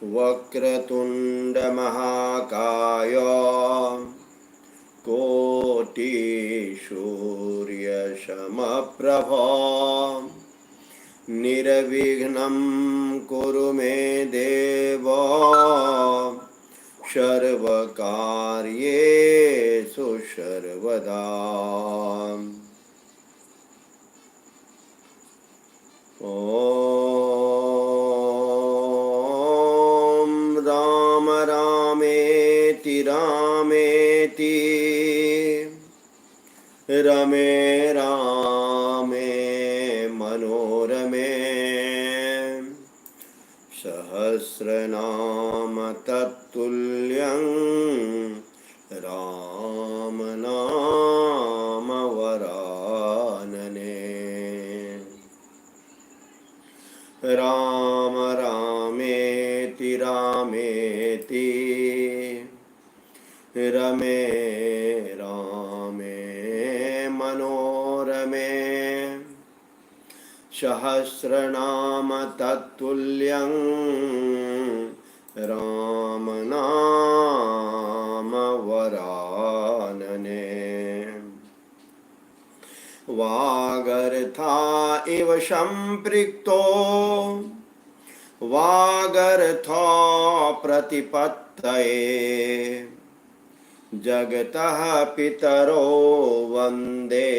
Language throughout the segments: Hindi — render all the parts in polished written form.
वक्रतुंड महाकाय कोटि सूर्य समप्रभा निर्विघ्नं कुरु मे देव सर्वकार्येषु सर्वदा। ॐ राम रामेति रामेति रमे रामे मनोरमे सहस्रनाम तत्तुल्यं राम नाम वरानने। राम रामेति रामेति रमे रामे मनोरमे सहस्रनाम तत्तुल्यं राम नाम वरानने। वागर्था इव सम्पृक्तो वागर्था प्रतिपत्तये जगतः पितरो वन्दे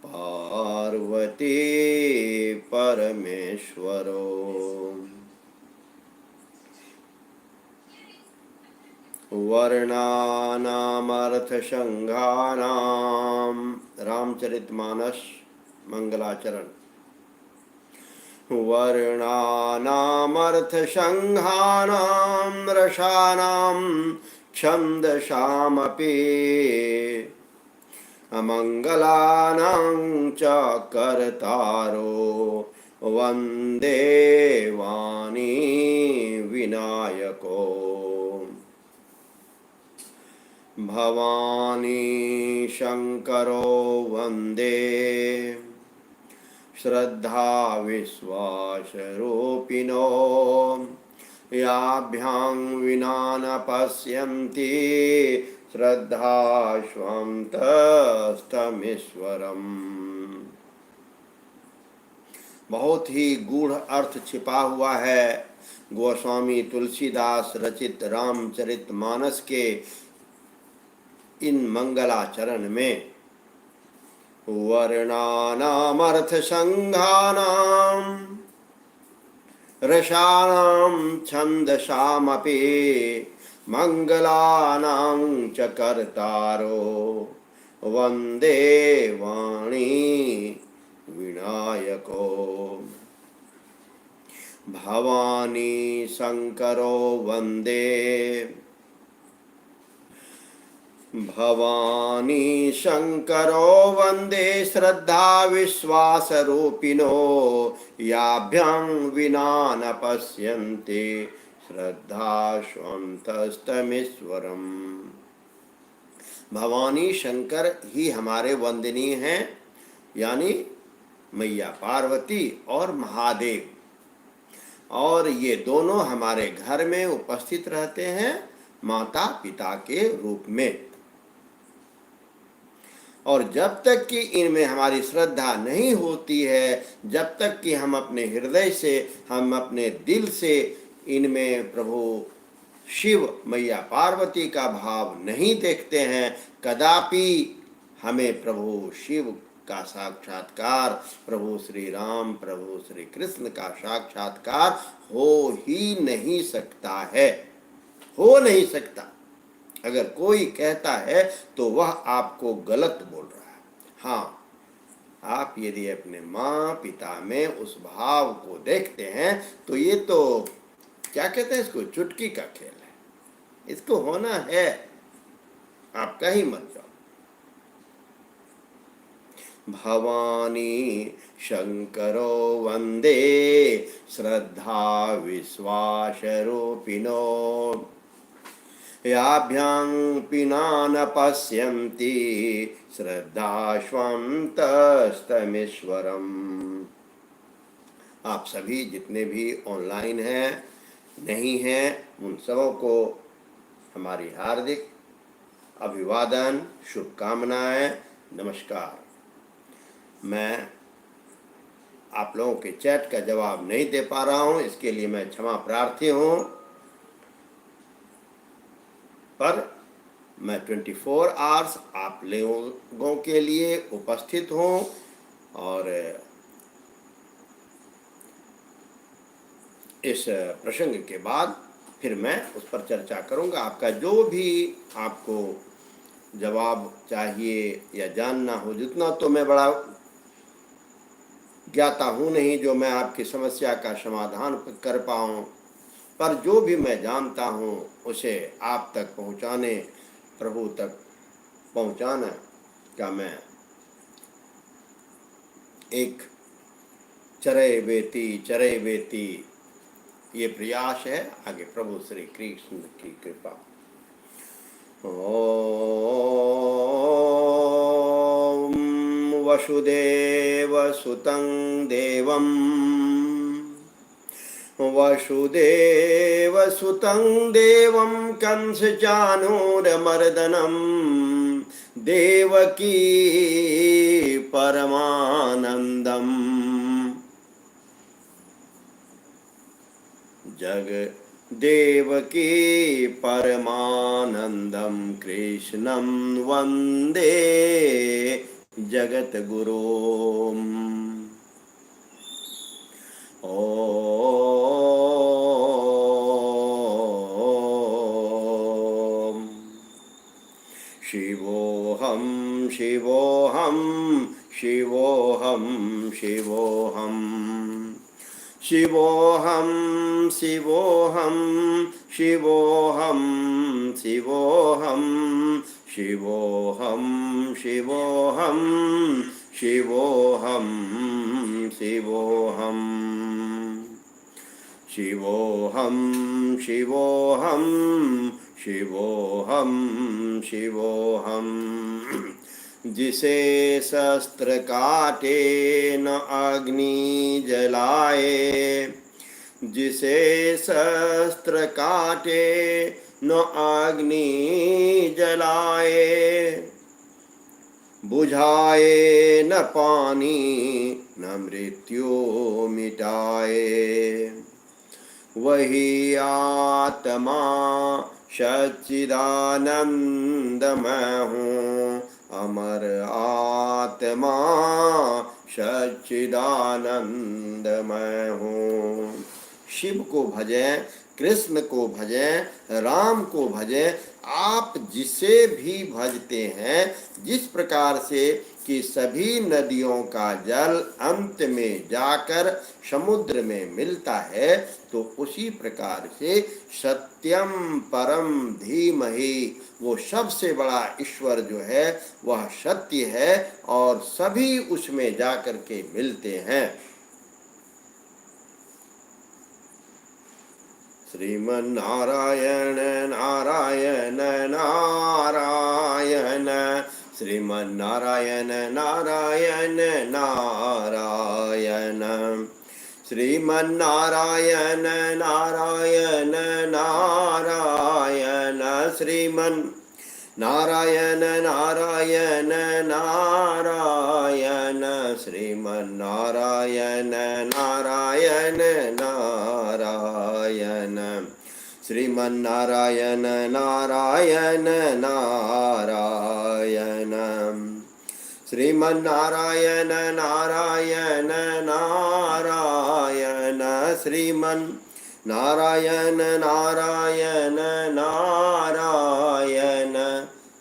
पार्वती परमेश्वरो। वर्णानामर्थसंघानां रामचरितमानस मंगलाचरण। वर्णानामर्थसंघानां रसानां छन्दसामपि अमंगलानां च कर्तारो वन्दे वाणी विनायको। भवानी शंकरो वन्दे श्रद्धा विश्वासरूपिणो याभ्यां विना न पश्यन्ति श्रद्धाश्वन्तस्तमीश्वरम्। बहुत ही गूढ़ अर्थ छिपा हुआ है गोस्वामी तुलसीदास रचित रामचरितमानस के इन मंगलाचरण में। वर्णानामर्थसंघानां रसानां छन्दसामपि मंगलानां च कर्तारो वन्दे वाणी विनायको। भवानी शंकरो वन्दे भवानी शंकरो वन्दे श्रद्धा विश्वासरूपिणो याभ्यां विना न पश्यन्ति श्रद्धाश्वन्तस्तमीश्वरम्। भवानी शंकर ही हमारे वंदनीय हैं, यानी मैया पार्वती और महादेव, और ये दोनों हमारे घर में उपस्थित रहते हैं माता पिता के रूप में। और जब तक कि इनमें हमारी श्रद्धा नहीं होती है, जब तक कि हम अपने हृदय से, हम अपने दिल से इनमें प्रभु शिव मैया पार्वती का भाव नहीं देखते हैं, कदापि हमें प्रभु शिव का साक्षात्कार, प्रभु श्री राम, प्रभु श्री कृष्ण का साक्षात्कार हो ही नहीं सकता है, हो नहीं सकता। अगर कोई कहता है तो वह आपको गलत बोल रहा है। हाँ, आप यदि अपने माँ पिता में उस भाव को देखते हैं तो ये तो क्या कहते हैं इसको, चुटकी का खेल है, इसको होना है, आप कहीं मत जाओ। भवानी शंकरो वन्दे श्रद्धा विश्वासरूपिणो याभ्यां विना न पश्यन्ति श्रद्धाश्वन्तस्तमीश्वरम्। आप सभी जितने भी ऑनलाइन हैं, नहीं हैं, उन सबों को हमारी हार्दिक अभिवादन, शुभकामनाएं, नमस्कार। मैं आप लोगों के चैट का जवाब नहीं दे पा रहा हूं, इसके लिए मैं क्षमा प्रार्थी हूं, पर मैं 24 आवर्स आप लोगों के लिए उपस्थित हूं और इस प्रसंग के बाद फिर मैं उस पर चर्चा करूंगा। आपका जो भी आपको जवाब चाहिए या जानना हो, जितना तो मैं बड़ा ज्ञाता हूँ नहीं जो मैं आपकी समस्या का समाधान कर पाऊँ, पर जो भी मैं जानता हूँ उसे आप तक पहुँचाने, प्रभु तक पहुँचाना का मैं एक चरे बेती ये प्रयास है। आगे प्रभु श्री कृष्ण की कृपा। ओम वसुदेव सुतं देवं कंसचानूरमर्दनं देवकी परमानन्दम् देवकी परमानन्दं कृष्णं वन्दे जगद्गुरुम्। ॐ शिवोऽहं शिवोऽहं शिवोऽहं शिवोऽहं शिवोऽहं शिवोऽहं शिवोऽहं शिवोऽहं शिवोऽहं शिवोऽहं शिवोऽहं शिवोऽहं शिवोऽहं शिवोऽहं शिवोऽहं शिवोऽहं जिसे शस्त्र काटे न अग्नि जलाए, जिसे शस्त्र काटे न अग्नि जलाए, बुझाए न पानी न मृत्यु मिटाए, वही आत्मा सच्चिदानंदमय हूँ, अमर आत्मा सच्चिदानंदमय हूँ। शिव को भजें, कृष्ण को भजें, राम को भजें, आप जिसे भी भजते हैं, जिस प्रकार से कि सभी नदियों का जल अंत में जाकर समुद्र में मिलता है, तो उसी प्रकार से सत्यम परम धीमहि, वो सबसे बड़ा ईश्वर जो है वह सत्य है और सभी उसमें जाकर के मिलते हैं। श्रीमन्नारायण नारायण नारायण, श्रीमन्नारायण नारायण नारायण, श्रीमन्नारायण नारायण नारायण, श्रीमन्नारायण नारायण नारायण, श्रीमन्नारायण नारायण नारायण, श्रीमन्नारायण नारायण नारायण, श्रीमन्नारायण नारायण नारायण, श्रीमन्नारायण नारायण नारायण,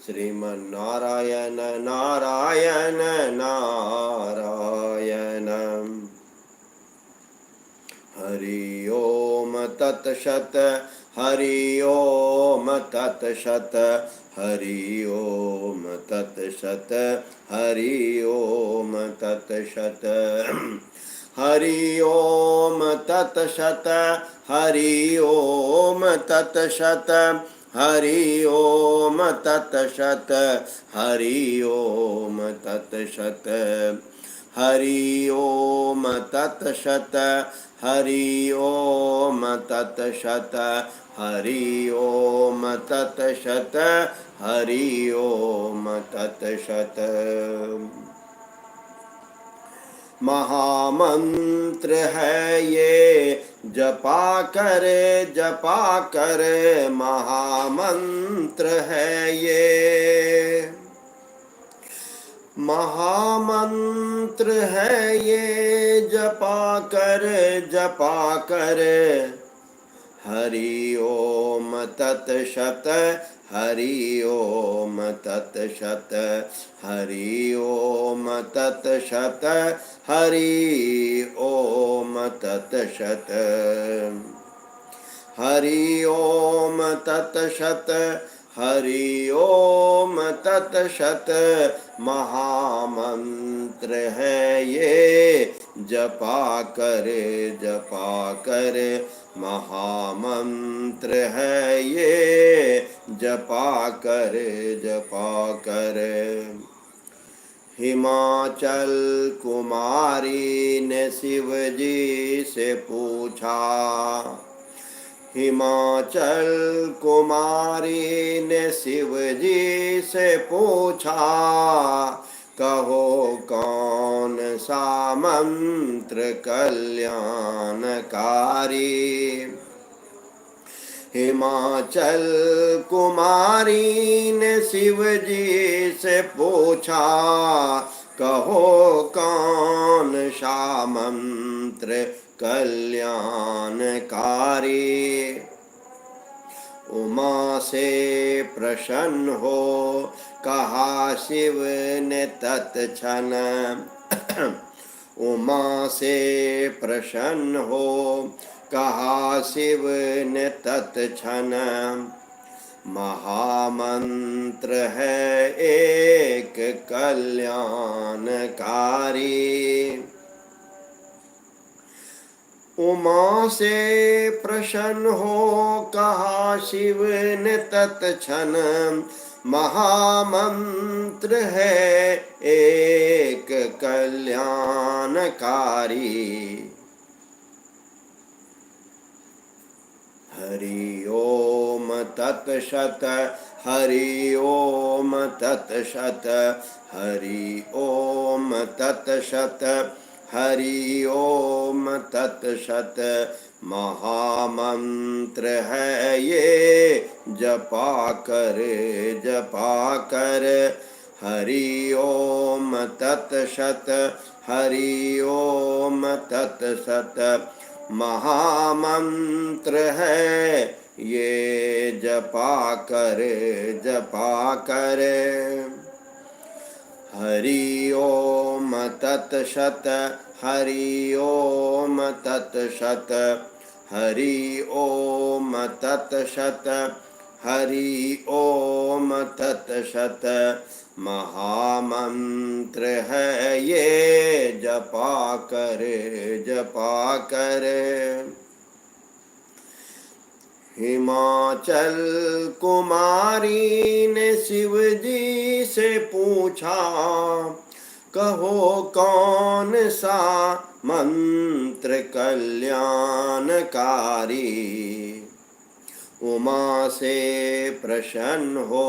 श्रीमन्नारायण नारायण नारायण। हरि ओम तत्सत, हरि ओम तत्सत, हरि ओम तत्सत, हरि ओम तत्सत, हरि ओम तत्सत, हरि ओम तत्सत, हरि ओम तत्सत, हरि ओम तत्सत, हरि ओम तत्सत। हरि ओम तत्सत। हरि ओम तत्सत। हरि ओम तत्सत। महामंत्र है ये जपा कर महामंत्र है ये। महामंत्र है ये जपा कर हरि ओम तत्सत। हरि ओम तत्सत। हरि ओम तत्सत। हरि ओम तत्सत। हरि ओम तत्सत। हरि ओम तत्सत। महामंत्र है ये जपा कर महामंत्र है ये जपा कर। हिमाचल कुमारी ने शिव जी से पूछा। हिमाचल कुमारी ने शिव जी से पूछा। कहो कौन सा मंत्र कल्याणकारी। हिमाचल कुमारी ने शिव जी से पूछा। कहो कौन सा मंत्र कल्याणकारी। उमा से प्रसन्न हो कहा शिव ने तत्क्षण। उमा से प्रसन्न हो कहा शिव ने तत्क्षण। महामंत्र है एक कल्याणकारी। उमा से प्रसन्न हो कहा शिव ने तत्क्षण। महामंत्र है एक कल्याणकारी। हरि ओम तत्सत। हरि ओम तत्सत। हरि ओम तत्सत। हरि ओम तत्सत। महामंत्र है ये जपा कर हरि ओम तत्सत। हरि ओम तत्सत। महामंत्र है ये जपा कर। हरि ओम तत्सत। हरि ओम तत्सत। हरि ओम तत्सत। हरि ओम तत्सत। महामंत्र है ये जपा कर। हिमाचल कुमारी ने शिव जी से पूछा। कहो कौन सा मंत्र कल्याणकारी। उमा से प्रसन्न हो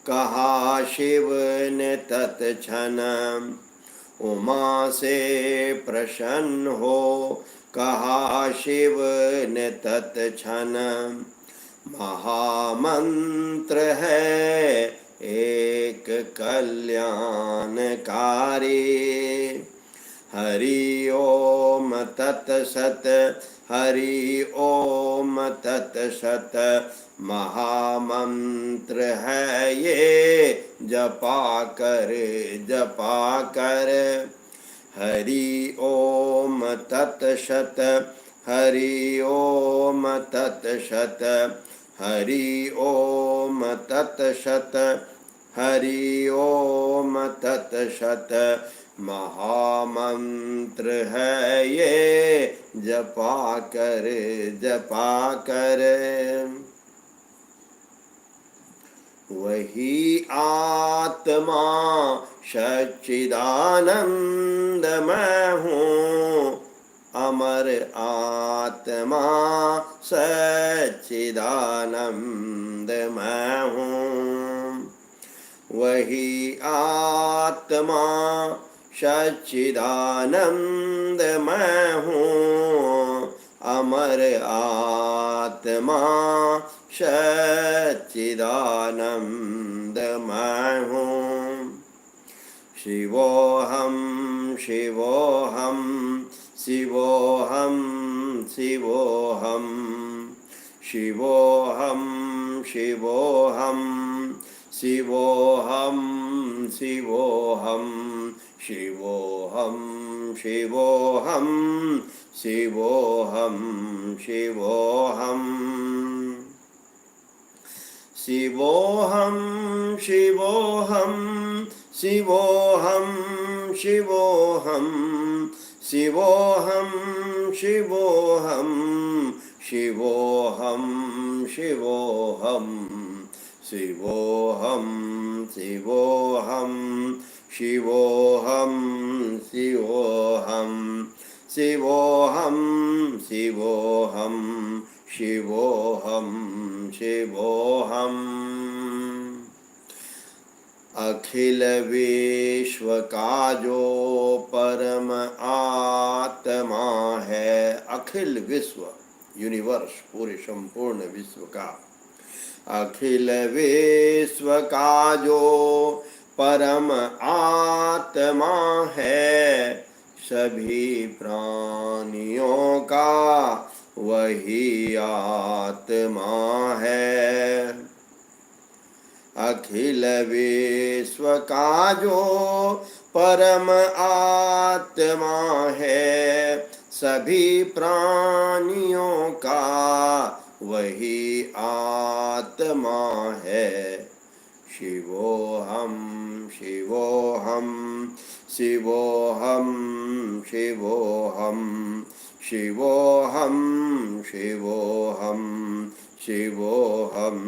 कहा शिव ने तत्क्षण। उमा से प्रसन्न हो कहा शिव ने तत्क्षण। महामंत्र है एक कल्याणकारी। हरि ओम तत्सत। हरि ओम तत्सत। महामंत्र है ये जपा कर हरि ओम तत्सत। हरि ओम तत्सत। हरि ओम तत्सत। हरि ओम तत्सत। महामंत्र है ये जपा कर। वही आत्मा सच्चिदानंदमय हूँ, अमर आत्मा सच्चिदानंदमय हूँ। वही आत्मा सच्चिदानंदमय हूँ, अमर आत्मा सच्चिदानंदमय हूँ। शिवोऽहं शिवोऽहं शिवोऽहं शिवोऽहं शिवोऽहं शिवोऽहं शिवोऽहं शिवोऽहं शिवोऽहं शिवोऽहं शिवोऽहं शिवोऽहम् शिवोऽहं शिवोऽहं शिवोऽहं शिवोऽहं शिवोऽहं शिवोऽहं शिवोऽहं शिवोऽहं शिवोऽहं शिवोऽहं शिवोऽहं शिवोऽहं शिवोऽहं शिवोऽहं शिवोऽहं शिवोऽहम्। अखिल विश्व का जो परम आत्मा है, अखिल विश्व यूनिवर्स, पूरे संपूर्ण विश्व का, अखिल विश्व का जो परम आत्मा है, सभी प्राणियों का वही आत्मा है। अखिल विश्व का जो परम आत्मा है, सभी प्राणियों का वही आत्मा है। शिवोऽहं शिवोऽहं शिवोऽहं शिवोऽहं शिवोऽहं शिवोऽहं शिवोऽहं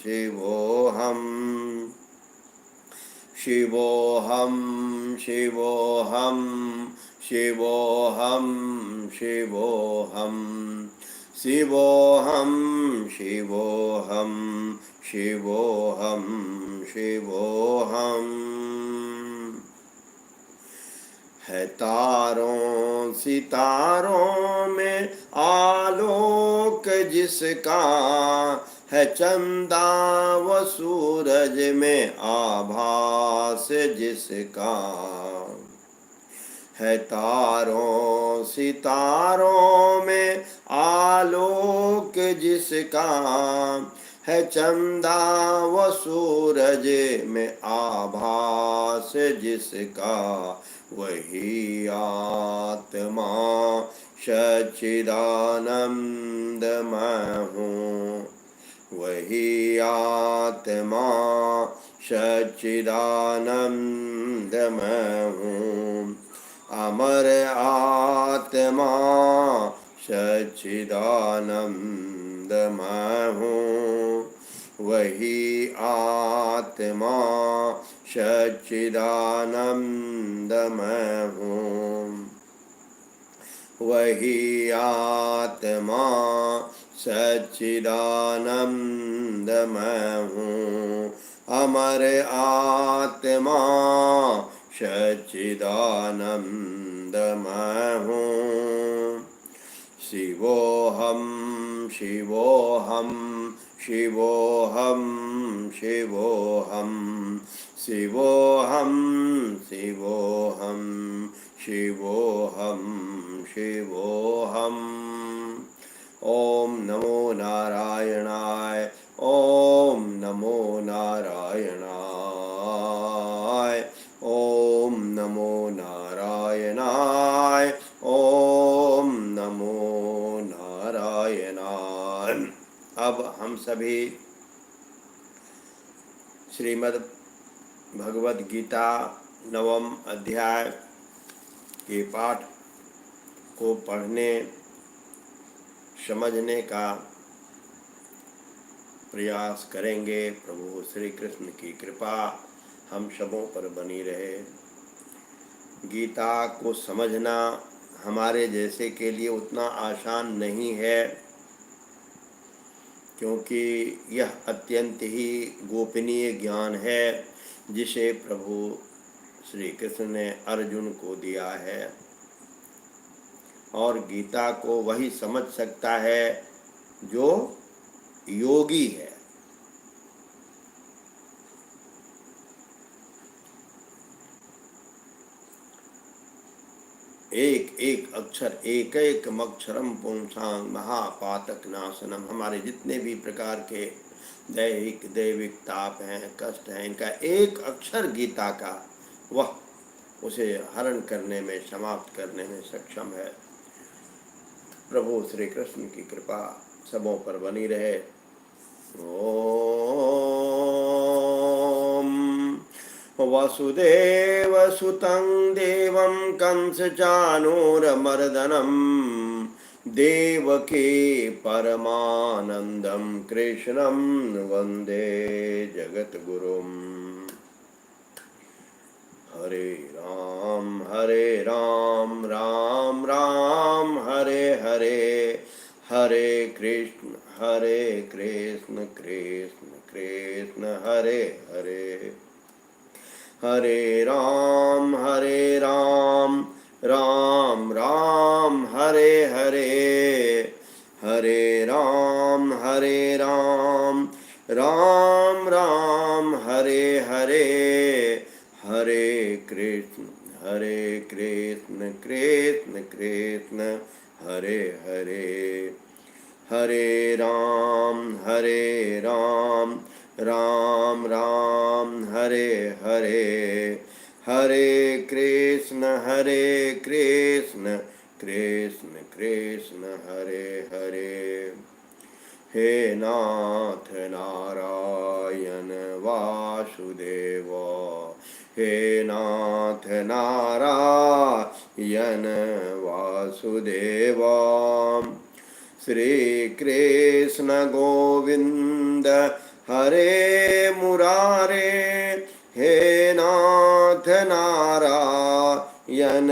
शिवोऽहं शिवोऽहं शिवोऽहं शिवोऽहं शिवोऽहं शिवोऽहं शिवोऽहं शिवोऽहं शिवोऽहम्। है तारों सितारों में आलोक जिसका, है चंदा व सूरज में आभास जिसका। है तारों सितारों में आलोक जिसका, है चंदा व सूरज में आभास जिसका। वही आत्मा सच्चिदानंदमय हूँ, वही आत्मा सच्चिदानंदमय हूँ, अमर आत्मा सच्चिदानंदमय हूँ। वही आत्मा सच्चिदानंदमय हूँ, वही आत्मा सच्चिदानंदमय हूँ, अमर आत्मा सच्चिदानंदमय हूँ। शिवोऽहं शिवोऽहं शिवोऽहं शिवोऽहं शिवोऽहं शिवोऽहं शिवोऽहं शिवोऽहम्। ॐ नमो नारायणाय, ॐ नमो नारायणाय, ॐ नमो नारायणाय, ॐ नमो नारायणाय। अब हम सभी श्रीमद् भगवद गीता 9वें अध्याय के पाठ को पढ़ने समझने का प्रयास करेंगे। प्रभु श्री कृष्ण की कृपा हम सबों पर बनी रहे। गीता को समझना हमारे जैसे के लिए उतना आसान नहीं है, क्योंकि यह अत्यंत ही गोपनीय ज्ञान है जिसे प्रभु श्री कृष्ण ने अर्जुन को दिया है, और गीता को वही समझ सकता है जो योगी है। एक एक अक्षर एक एक मक्षरम पुंसांग महापातक नाशनम। हमारे जितने भी प्रकार के दैविक ताप हैं, कष्ट हैं, इनका एक अक्षर गीता का वह उसे हरण करने में, समाप्त करने में सक्षम है। प्रभु श्री कृष्ण की कृपा सबों पर बनी रहे। ओम वसुदेवसुतं देवं कंसचाणूरमर्दनं देवकी परमानन्दं कृष्णं वन्दे जगद्गुरुम्। हरे राम राम राम हरे हरे, हरे कृष्ण कृष्ण कृष्ण हरे हरे। हरे राम राम राम हरे हरे, हरे राम राम राम हरे हरे, हरे कृष्ण कृष्ण कृष्ण हरे हरे। हरे राम राम राम हरे हरे, हरे कृष्ण कृष्ण कृष्ण हरे हरे। हे नाथ नारायण वासुदेव, हे नाथ नारायण वासुदेव। श्री कृष्ण गोविंद हरे मुरारे, हे नाथ नारायण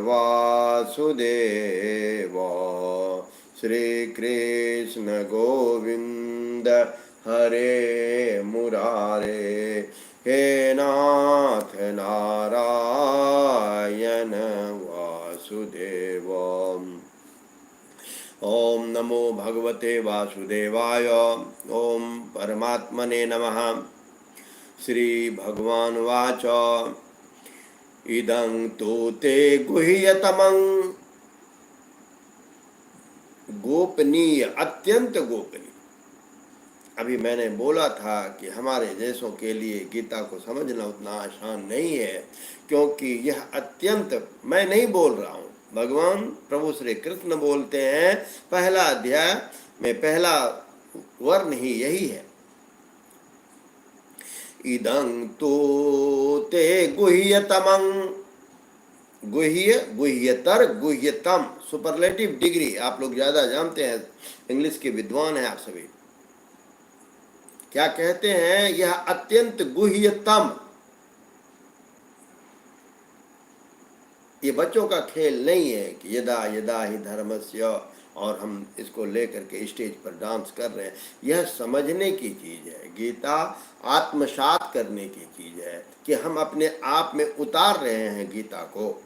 वासुदेव। श्री कृष्ण गोविंद हरे मुरारे, हे नाथ नारायण वासुदेव। ओम नमो भगवते वासुदेवाय। ओम परमात्मने नमः। श्री भगवान वाच इदं तु ते गुह्यतमं, गोपनीय, अत्यंत गोपनीय। अभी मैंने बोला था कि हमारे जैसों के लिए गीता को समझना उतना आसान नहीं है, क्योंकि यह अत्यंत, मैं नहीं बोल रहा हूँ, भगवान प्रभु श्री कृष्ण बोलते हैं। पहला अध्याय में पहला वर्ण ही यही है। इदं तु ते गुह्यतमं, गुह्य, गुह्यतर, गुह्यतम, सुपरलेटिव डिग्री। आप लोग ज्यादा जानते हैं, इंग्लिश के विद्वान हैं आप सभी। क्या कहते हैं? यह अत्यंत गुह्यतम। ये बच्चों का खेल नहीं है कि यदा यदा ही धर्मस्य, और हम इसको लेकर के स्टेज पर डांस कर रहे हैं। यह समझने की चीज है। गीता आत्मसात करने की चीज है कि हम अपने आप में उतार रहे हैं गीता को।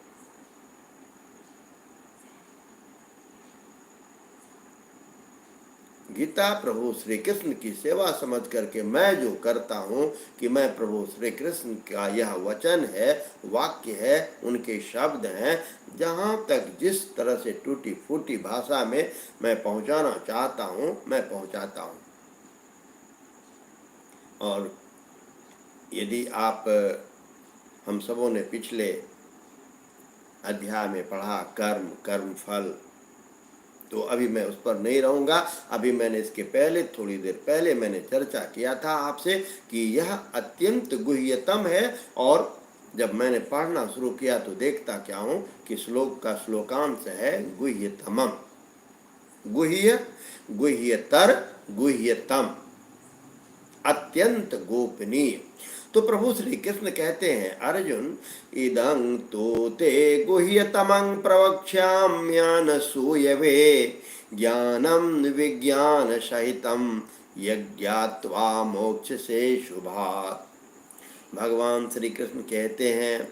गीता प्रभु श्री कृष्ण की सेवा समझ करके मैं जो करता हूँ कि मैं प्रभु श्री कृष्ण का यह वचन है, वाक्य है, उनके शब्द हैं, जहाँ तक जिस तरह से टूटी फूटी भाषा में मैं पहुँचाना चाहता हूँ मैं पहुँचाता हूँ। और यदि आप, हम सबों ने पिछले अध्याय में पढ़ा कर्म फल, तो अभी मैं उस पर नहीं रहूंगा। अभी मैंने इसके पहले, थोड़ी देर पहले मैंने चर्चा किया था आपसे कि यह अत्यंत गुह्यतम है। और जब मैंने पढ़ना शुरू किया तो देखता क्या हूं कि श्लोक का श्लोकांश है गुह्यतमम, गुह्य, गुह्यतर, गुह्यतम। अत्यंत गोपनीय। तो प्रभु श्री कृष्ण कहते हैं, अर्जुन इदं तो ते गुह्यतमं प्रवक्ष्याम्यान सूयवे ज्ञानम विज्ञान सहितम यज्ञात्वा मोक्ष से शुभात्। भगवान श्री कृष्ण कहते हैं,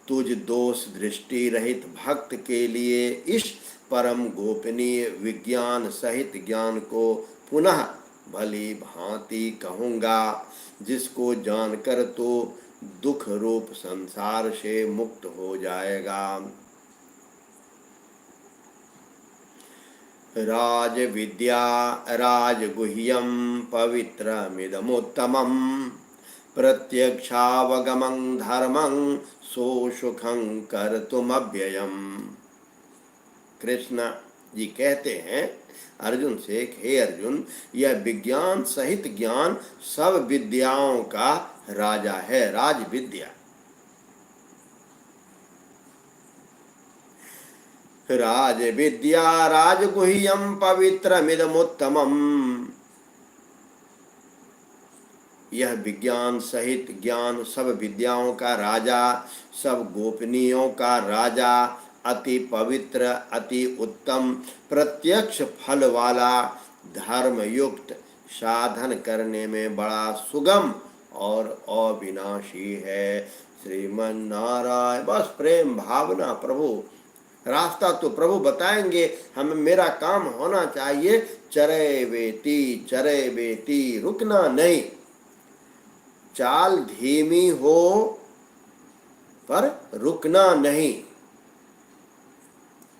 तुझ दोष दृष्टि रहित भक्त के लिए इस परम गोपनीय विज्ञान सहित ज्ञान को पुनः भली भांति कहूँगा, जिसको जानकर तो दुख रूप संसार से मुक्त हो जाएगा। राज विद्या राजगुह्यम पवित्रमिदमुत्तमं प्रत्यक्षावगमं धर्मं सोसुखं कर्तुमव्ययम्। कृष्ण जी कहते हैं अर्जुन से, हे अर्जुन, यह विज्ञान सहित ज्ञान सब विद्याओं का राजा है, राज विद्या। राज विद्या राजगुह्यम पवित्रमिदमुत्तमम्। यह विज्ञान सहित ज्ञान सब विद्याओं का राजा, सब गोपनीयों का राजा, अति पवित्र, अति उत्तम, प्रत्यक्ष फल वाला, धर्म युक्त, साधन करने में बड़ा सुगम और अविनाशी है। श्रीमन नारायण। बस प्रेम भावना, प्रभु रास्ता तो प्रभु बताएंगे, हमें मेरा काम होना चाहिए, चरे बेटी रुकना नहीं। चाल धीमी हो पर रुकना नहीं।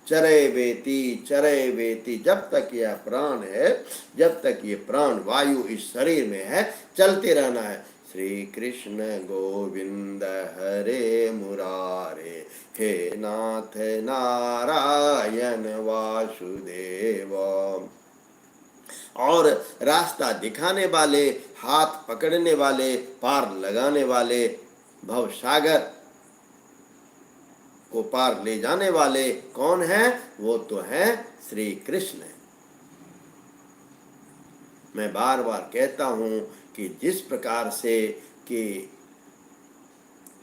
चरे बेटी, जब तक यह प्राण है, जब तक ये प्राण वायु इस शरीर में है, चलते रहना है। श्री कृष्ण गोविंद हरे मुरारे, हे नाथ नारायण वासुदेव। और रास्ता दिखाने वाले, हाथ पकड़ने वाले, पार लगाने वाले, भव सागर को पार ले जाने वाले कौन है? वो तो है श्री कृष्ण। मैं बार बार कहता हूँ कि जिस प्रकार से कि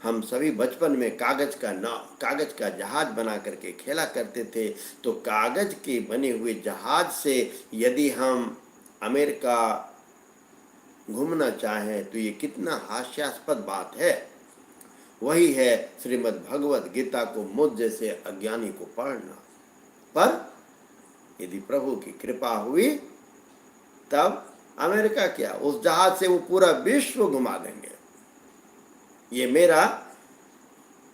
हम सभी बचपन में कागज का जहाज बना करके खेला करते थे, तो कागज के बने हुए जहाज से यदि हम अमेरिका घूमना चाहें तो ये कितना हास्यास्पद बात है। वही है श्रीमद् भगवत गीता को मुझ जैसे अज्ञानी को पढ़ना। पर यदि प्रभु की कृपा हुई तब अमेरिका क्या, उस जहाज से वो पूरा विश्व घुमा देंगे। ये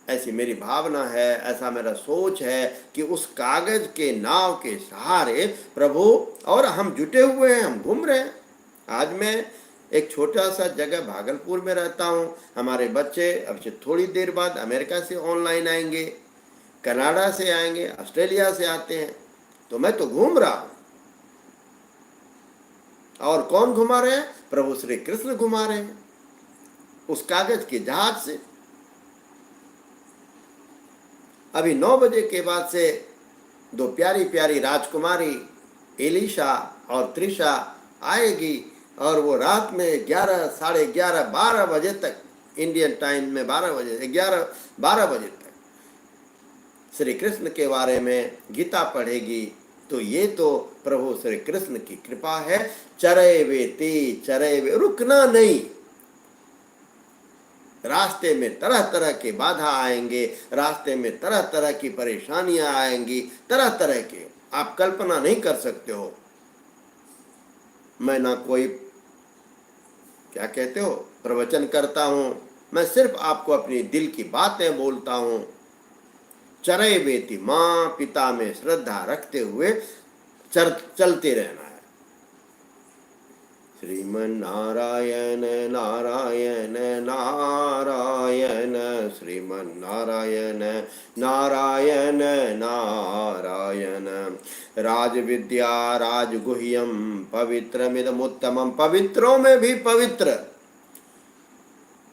ऐसी मेरी भावना है, ऐसा मेरा सोच है कि उस कागज के नाव के सहारे प्रभु और हम जुटे हुए हैं, हम घूम रहे हैं। आज मैं एक छोटा सा जगह भागलपुर में रहता हूँ। हमारे बच्चे अब से थोड़ी देर बाद अमेरिका से ऑनलाइन आएंगे, कनाडा से आएंगे, ऑस्ट्रेलिया से आते हैं। तो मैं तो घूम रहा हूँ। और कौन घुमा रहे हैं? प्रभु श्री कृष्ण घुमा रहे हैं उस कागज के जहाज से। अभी 9 बजे के बाद से 2 प्यारी प्यारी राजकुमारी एलिशा और त्रिशा आएगी और वो रात में 11, साढ़े 11, 12 बजे तक, इंडियन टाइम में 12 बजे, 11, 12 बजे तक श्री कृष्ण के बारे में गीता पढ़ेगी। तो ये तो प्रभु श्री कृष्ण की कृपा है। चरे वे, रुकना नहीं। रास्ते में तरह तरह के बाधा आएंगे, रास्ते में तरह तरह की परेशानियां आएंगी, तरह तरह के, आप कल्पना नहीं कर सकते हो। मैं ना कोई क्या कहते हो प्रवचन करता हूं, मैं सिर्फ आपको अपनी दिल की बातें बोलता हूं। चरे बेटी, माँ पिता में श्रद्धा रखते हुए चलते रहना है। श्रीमन नारायण नारायण नारायण, श्रीमन नारायण नारायण नारायण। राज विद्या राजगुह्यम पवित्रमिदमुत्तमम्। पवित्रों में भी पवित्र,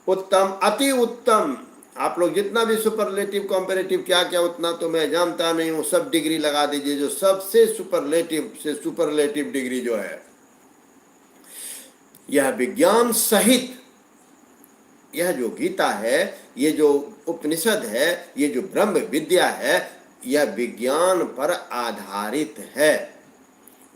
उत्तम, अति उत्तम। आप लोग जितना भी सुपरलेटिव, कॉम्पेरेटिव, क्या क्या, उतना तो मैं जानता नहीं हूँ। सब डिग्री लगा दीजिए, जो सबसे सुपरलेटिव से सुपरलेटिव डिग्री जो है, यह विज्ञान सहित, यह जो गीता है, ये जो उपनिषद है, ये जो ब्रह्म विद्या है, यह विज्ञान पर आधारित है।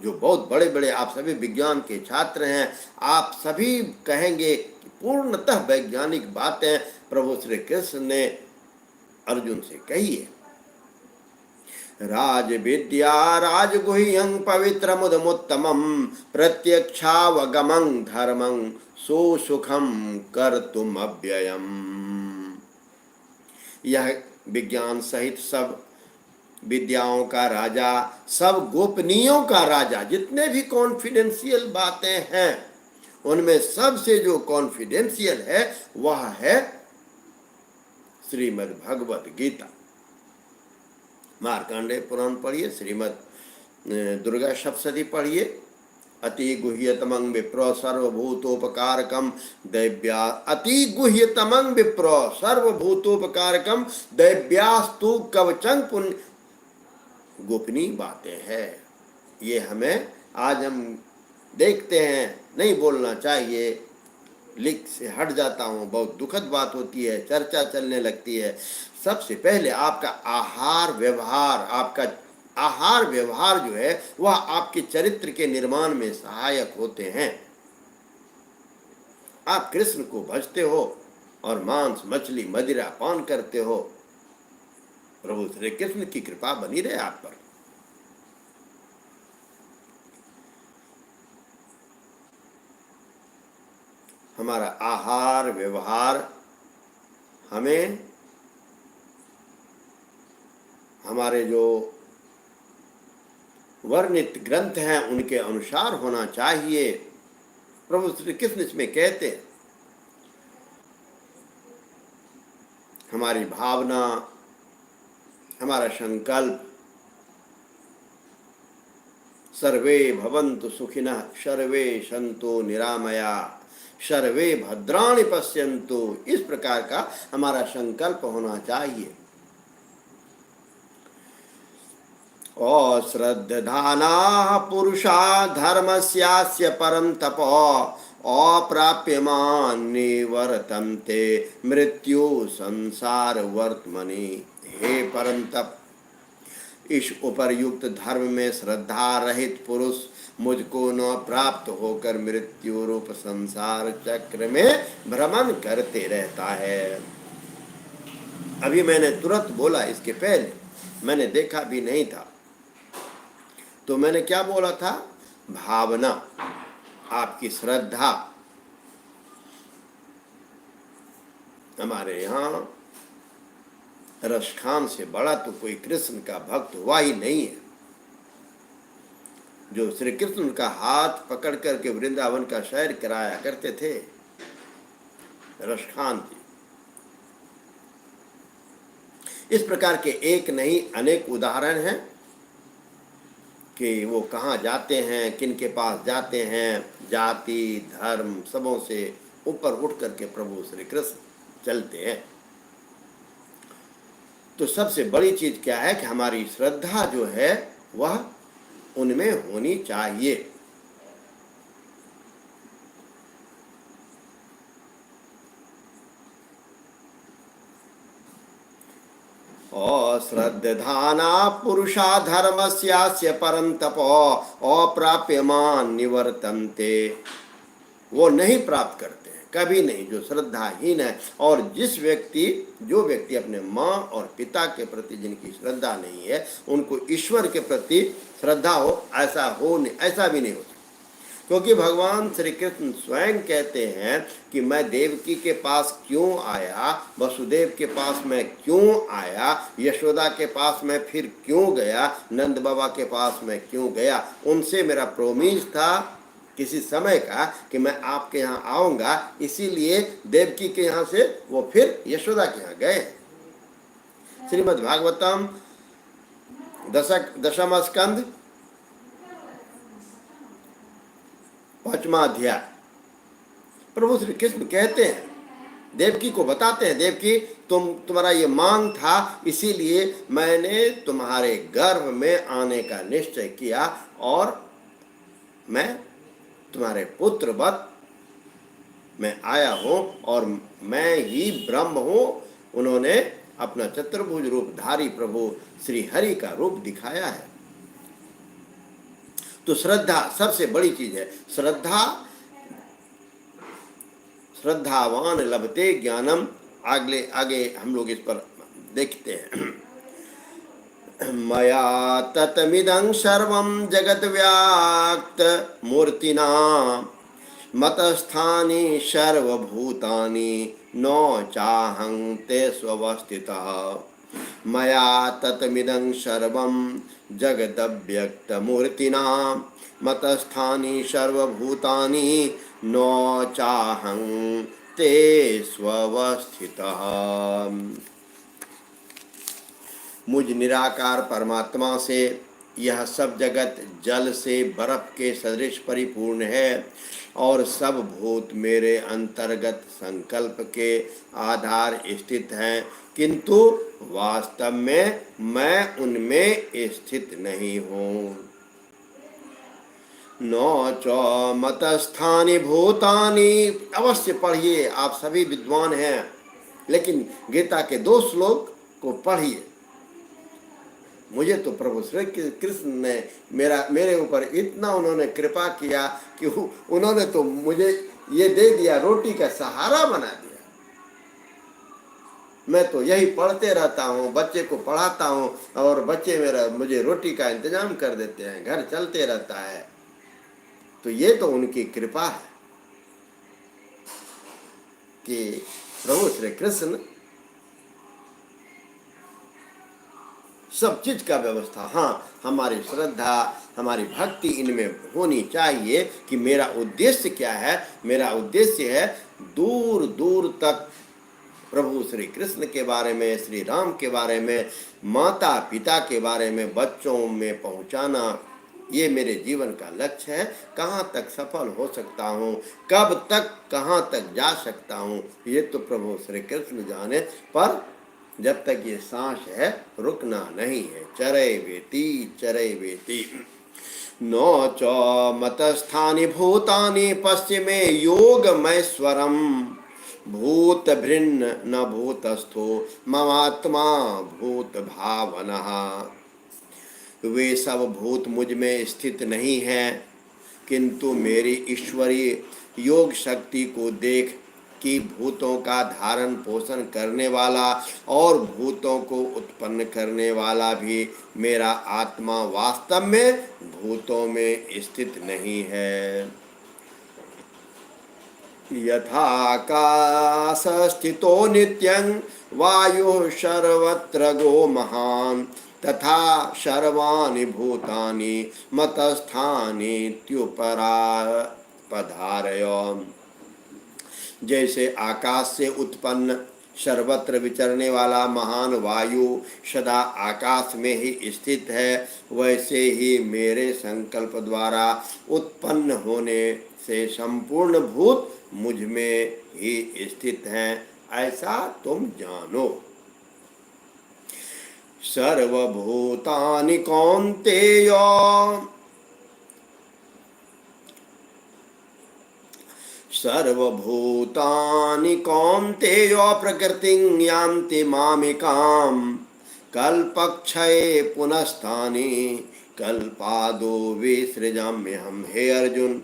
जो बहुत बड़े बड़े, आप सभी विज्ञान के छात्र हैं, आप सभी कहेंगे कि पूर्णतः वैज्ञानिक बातें प्रभु श्री कृष्ण ने अर्जुन से कही है। राज विद्या राजगुह्यं पवित्रमुदमुत्तमं प्रत्यक्षावगमं धर्मं सुसुखं कर्तुम अव्ययम्। यह विज्ञान सहित सब विद्याओं का राजा, सब गोपनीयों का राजा, जितने भी कॉन्फिडेंशियल बातें हैं उनमें सबसे जो कॉन्फिडेंशियल है वह है श्रीमद् भगवत गीता। मार्कंडेय पुराण पढ़िए, श्रीमद् दुर्गा सप्तशती पढ़िए। अति गुह्यतमं विप्र सर्वभूतोपकारकम दैव्या, अति गुह्यतमं विप्र सर्वभूतोपकारकम दैव्यास्तु कवचं पुण्य। गोपनीय बातें हैं, ये हमें आज हम देखते हैं, नहीं बोलना चाहिए, लिख से हट जाता हूँ, बहुत दुखद बात होती है, चर्चा चलने लगती है। सबसे पहले आपका आहार व्यवहार, आपका आहार व्यवहार जो है वह आपके चरित्र के निर्माण में सहायक होते हैं। आप कृष्ण को भजते हो और मांस मछली मदिरा पान करते हो, प्रभु श्री कृष्ण की कृपा बनी रहे आप पर। हमारा आहार व्यवहार हमें हमारे जो वर्णित ग्रंथ हैं उनके अनुसार होना चाहिए। प्रभु श्री कृष्ण इसमें कहते हैं, हमारी भावना, हमारा संकल्प, सर्वे भवन्तु सुखिनः सर्वे सन्तु निरामया सर्वे भद्राणि पश्यन्तु, इस प्रकार का हमारा संकल्प होना चाहिए। अश्रद्धानाः पुरुषा धर्मस्यास्य परं तपो अप्राप्यमान् निवर्तन्ते मृत्यु संसार वर्त्मनि। हे परम तप, इस उपर्युक्त धर्म में श्रद्धा रहित पुरुष मुझको न प्राप्त होकर मृत्यु रूप संसार चक्र में भ्रमण करते रहता है। अभी मैंने तुरंत बोला, इसके पहले मैंने देखा भी नहीं था, तो मैंने क्या बोला था? भावना, आपकी श्रद्धा। हमारे यहाँ रसखान से बड़ा तो कोई कृष्ण का भक्त हुआ ही नहीं है। जो श्री कृष्ण का हाथ पकड़ करके वृंदावन का सैर कराया करते थे, रसखान जी। इस प्रकार के एक नहीं अनेक उदाहरण हैं कि वो कहाँ जाते हैं, किन के पास जाते हैं, जाति धर्म सबों से ऊपर उठ करके प्रभु श्री कृष्ण चलते हैं। तो सबसे बड़ी चीज क्या है कि हमारी श्रद्धा जो है वह उनमें होनी चाहिए। अश्रद्धाना पुरुषा धर्मस्यास्य परं तपो अप्राप्यमान् निवर्तन्ते, वो नहीं प्राप्त करते हैं, कभी नहीं, जो श्रद्धाहीन है। और जो व्यक्ति अपने माँ और पिता के प्रति जिनकी श्रद्धा नहीं है, उनको ईश्वर के प्रति श्रद्धा हो ऐसा भी नहीं होता। क्योंकि भगवान श्री कृष्ण स्वयं कहते हैं कि मैं देवकी के पास क्यों आया, वसुदेव के पास मैं क्यों आया, यशोदा के पास मैं फिर क्यों गया, नंद बाबा के पास मैं क्यों गया। उनसे मेरा प्रोमिस था किसी समय का कि मैं आपके यहाँ आऊँगा, इसीलिए देवकी के यहाँ से वो फिर यशोदा के यहाँ गए। श्रीमद् भागवतम दशम स्कंद 5वां अध्याय, प्रभु श्री कृष्ण कहते हैं, देवकी को बताते हैं, देवकी तुम्हारा ये मांग था, इसीलिए मैंने तुम्हारे गर्भ में आने का निश्चय किया और मैं तुम्हारे पुत्रवत मैं आया हूँ और मैं ही ब्रह्म हूँ। उन्होंने अपना चतुर्भुज रूपधारी प्रभु श्री हरि का रूप दिखाया है। तो श्रद्धा सबसे बड़ी चीज है। श्रद्धावान लभते ज्ञानम। आगे आगे हम लोग इस पर देखते हैं। मया ततमिदं सर्वं जगद्व्याक्त मूर्तिना मतस्थानि सर्वभूतानि न चाहं ते स्वस्थितः। मया ततमिदं सर्वं जगदव्यक्तमूर्तिना मतस्थानि सर्वभूतानि न चाहं ते स्वस्थितः। मुझ निराकार परमात्मा से यह सब जगत जल से बर्फ के सदृश परिपूर्ण है और सब भूत मेरे अंतर्गत संकल्प के आधार स्थित हैं, किंतु वास्तव में मैं उनमें स्थित नहीं हूँ। न च मतस्थानि भूतानि। अवश्य पढ़िए, आप सभी विद्वान हैं, लेकिन गीता के 2 श्लोक को पढ़िए। मुझे तो प्रभु श्री कृष्ण ने मेरे ऊपर इतना उन्होंने कृपा किया कि उन्होंने तो मुझे ये दे दिया, रोटी का सहारा बना दिया। मैं तो यही पढ़ते रहता हूँ, बच्चे को पढ़ाता हूँ और बच्चे मुझे रोटी का इंतजाम कर देते हैं, घर चलते रहता है। तो ये तो उनकी कृपा है कि प्रभु श्री कृष्ण सब चीज का व्यवस्था। हाँ, हमारी श्रद्धा, हमारी भक्ति इनमें होनी चाहिए कि मेरा उद्देश्य क्या है। मेरा उद्देश्य है दूर दूर तक प्रभु श्री कृष्ण के बारे में, श्री राम के बारे में, माता पिता के बारे में बच्चों में पहुंचाना। ये मेरे जीवन का लक्ष्य है। कहाँ तक सफल हो सकता हूँ, कब तक कहाँ तक जा सकता हूँ, ये तो प्रभु श्री कृष्ण जाने। पर जब तक ये सांस है रुकना नहीं है। चरे वेती नो च मतस्थानि भूतानि पश्चिमे योगमैश्वरम भूत भृन्न न भूतस्थो ममात्मा भूत भावनः। वे सब भूत मुझ में स्थित नहीं हैं, किंतु मेरी ईश्वरीय योग शक्ति को देख कि भूतों का धारण पोषण करने वाला और भूतों को उत्पन्न करने वाला भी मेरा आत्मा वास्तव में भूतों में स्थित नहीं है। यथाकाश स्थितो नित्यं वायुः सर्वत्र गो महान् तथा सर्वाणि भूतानि मतस्थानि त्युपरापधारय। जैसे आकाश से उत्पन्न सर्वत्र विचरने वाला महान वायु सदा आकाश में ही स्थित है, वैसे ही मेरे संकल्प द्वारा उत्पन्न होने से संपूर्ण भूत मुझ में ही स्थित हैं, ऐसा तुम जानो। सर्वभूतानि कौन्तेय सर्वभूतानि कौन्तेय प्रकृतिं यान्ति मामिकाम् कल्पक्षये पुनस्तानि कल्पादो विसृजाम्यहम्। हे अर्जुन,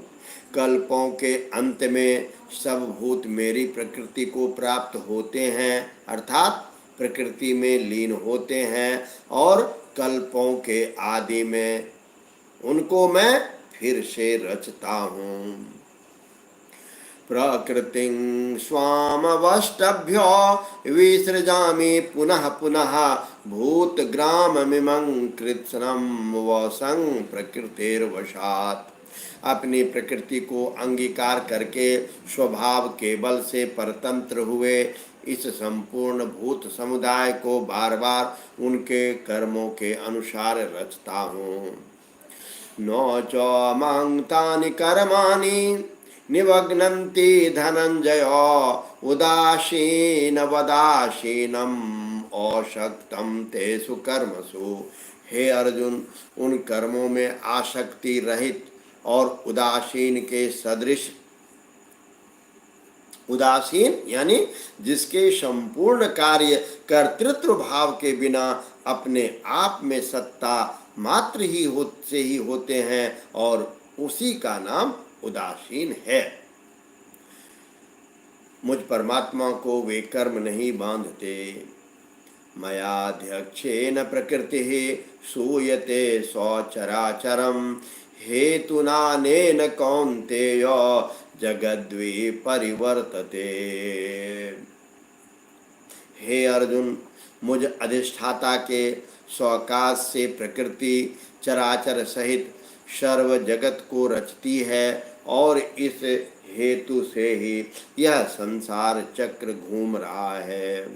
कल्पों के अंत में सब भूत मेरी प्रकृति को प्राप्त होते हैं, अर्थात प्रकृति में लीन होते हैं, और कल्पों के आदि में उनको मैं फिर से रचता हूँ। प्रकृतिं स्वामवष्टभ्य विसृजामि पुनः पुनः भूतग्राममिमं कृत्स्नं वसं प्रकृतिर्वशात्। अपनी प्रकृति को अंगीकार करके स्वभाव के बल से परतंत्र हुए इस संपूर्ण भूत समुदाय को बार बार उनके कर्मों के अनुसार रचता हूँ। न च मां तानि कर्माणि निमग्नन्ति धनंजय उदासीन वदासीनम अशक्तम तेषु कर्मसु। हे अर्जुन, उन कर्मों में आसक्ति रहित और उदासीन के सदृश उदासीन यानी जिसके संपूर्ण कार्य कर्तृत्व भाव के बिना अपने आप में सत्ता मात्र ही होते हैं और उसी का नाम उदासीन है। मुझ परमात्मा को वे कर्म नहीं बांधते। मयाध्यक्षेन प्रकृतिः सूयते स्वचराचरम् हेतुनानेन कौन्तेय जगद्वि परिवर्तते। हे अर्जुन, मुझ अधिष्ठाता के स्वकाश से प्रकृति चराचर सहित सर्व जगत को रचती है और इस हेतु से ही यह संसार चक्र घूम रहा है।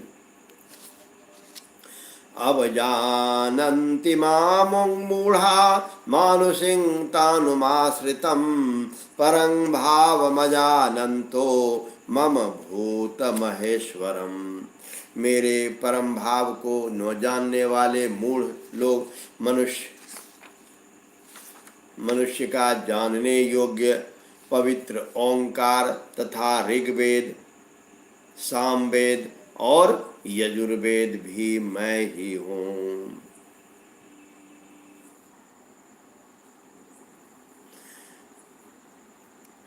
अवजानन्ति मां मूढ़ा मानुषिं तानुमाश्रितं परं भावमजानन्तो मम भूत महेश्वरम। मेरे परम भाव को न जानने वाले मूढ़ लोग मनुष्य का जानने योग्य पवित्र ओंकार तथा ऋग्वेद, सामवेद और यजुर्वेद भी मैं ही हूँ।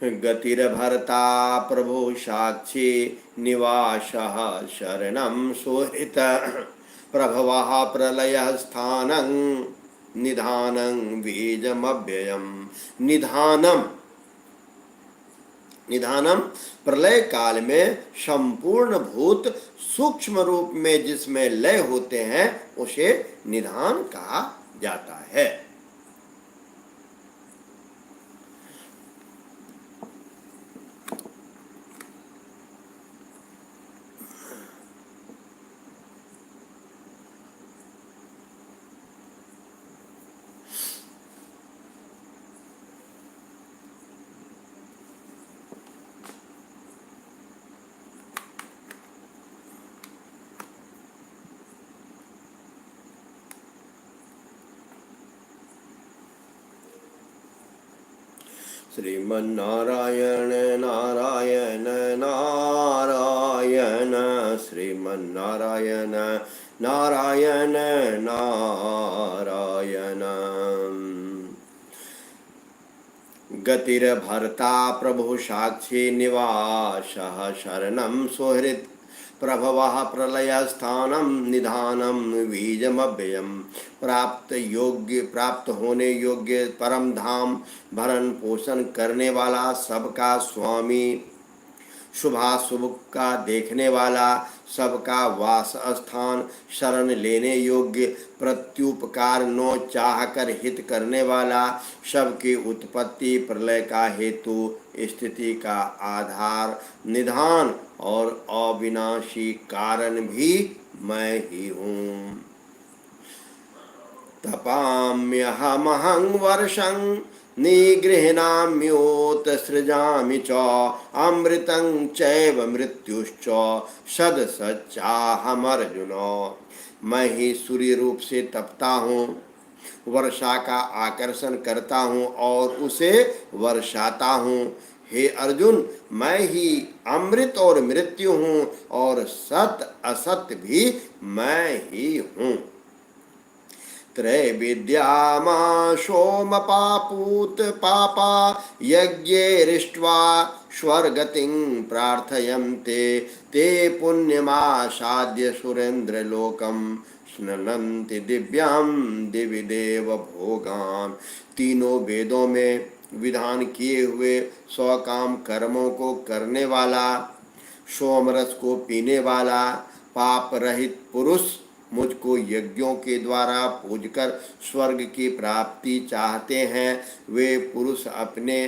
गतिर्भर्ता प्रभु साक्षी निवासः शरणं सुहृत प्रभवः प्रलयः स्थानं निधानं बीजमव्ययम्। निधानम प्रलय काल में संपूर्ण भूत सूक्ष्म रूप में जिसमें लय होते हैं उसे निधान कहा जाता है। श्रीमन्नारायण नारायण नारायण श्रीमन्नारायण नारायण नारायण। गतिर्भर्ता प्रभु साक्षी निवासः शरणं सुहृत् प्रभवः प्रलयस्थानं निधानं बीजमव्ययम्। प्राप्त होने योग्य परम धाम, भरण पोषण करने वाला, सबका स्वामी, शुभाशुभ का देखने वाला, सबका वास स्थान, शरण लेने योग्य, प्रत्युपकार नो चाह कर हित करने वाला, सबकी उत्पत्ति प्रलय का हेतु, स्थिति का आधार, निधान और अविनाशी कारण भी मैं ही हूँ। तपाम्यहमहं वर्षं निगृह्णाम्योत सृजामि च अमृतं चैव मृत्युश्च सदसच्चाहम् अर्जुन। मैं ही सूर्य रूप से तपता हूँ, वर्षा का आकर्षण करता हूँ और उसे वर्षाता हूँ। हे अर्जुन, मैं ही अमृत और मृत्यु हूँ और सत असत भी मैं ही हूँ। त्रैविद्यामा सोमपापूत पापा यज्ञैरिष्ट्वा स्वर्गतिं प्रार्थयन्ते ते पुण्यमासाद्य सुरेन्द्रलोकं स्नन्ति दिव्यां दिवि देव भोगान्। तीनों वेदों में विधान किए हुए स्वकाम कर्मों को करने वाला, सोमरस को पीने वाला, पाप रहित पुरुष मुझको यज्ञों के द्वारा पूजकर स्वर्ग की प्राप्ति चाहते हैं। वे पुरुष अपने